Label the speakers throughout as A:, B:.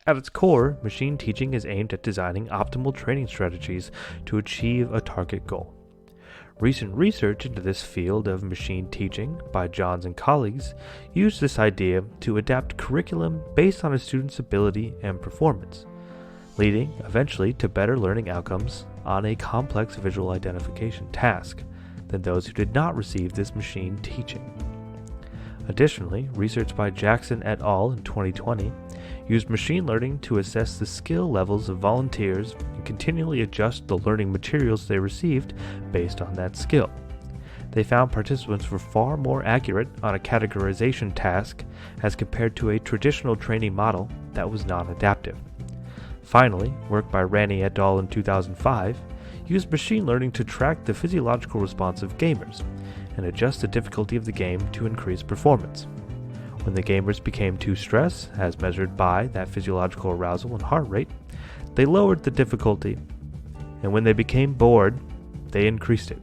A: At its core, machine teaching is aimed at designing optimal training strategies to achieve a target goal. Recent research into this field of machine teaching by Johns and colleagues used this idea to adapt curriculum based on a student's ability and performance, leading eventually to better learning outcomes on a complex visual identification task than those who did not receive this machine teaching. Additionally, research by Jackson et al. In 2020 used machine learning to assess the skill levels of volunteers and continually adjust the learning materials they received based on that skill. They found participants were far more accurate on a categorization task as compared to a traditional training model that was non-adaptive. Finally, work by Rani et al. In 2005 used machine learning to track the physiological response of gamers and adjust the difficulty of the game to increase performance. When the gamers became too stressed, as measured by that physiological arousal and heart rate, they lowered the difficulty, and when they became bored, they increased it.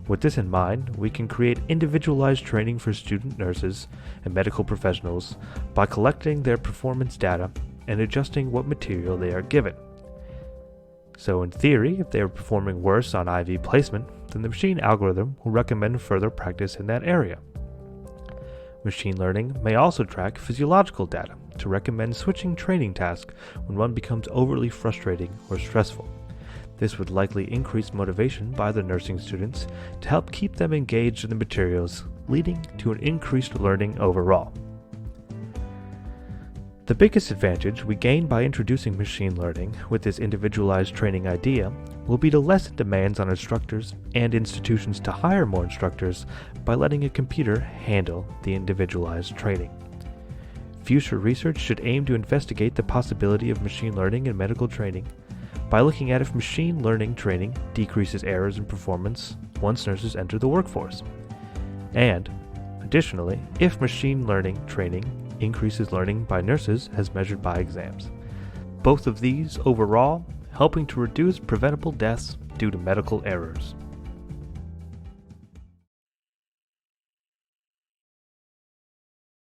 A: With this in mind, we can create individualized training for student nurses and medical professionals by collecting their performance data and adjusting what material they are given. So in theory, if they are performing worse on IV placement, then the machine algorithm will recommend further practice in that area. Machine learning may also track physiological data to recommend switching training tasks when one becomes overly frustrating or stressful. This would likely increase motivation by the nursing students to help keep them engaged in the materials, leading to an increased learning overall. The biggest advantage we gain by introducing machine learning with this individualized training idea will be to lessen demands on instructors and institutions to hire more instructors by letting a computer handle the individualized training. Future research should aim to investigate the possibility of machine learning in medical training by looking at if machine learning training decreases errors in performance once nurses enter the workforce, and, additionally, if machine learning training increases learning by nurses as measured by exams. Both of these, overall, helping to reduce preventable deaths due to medical errors.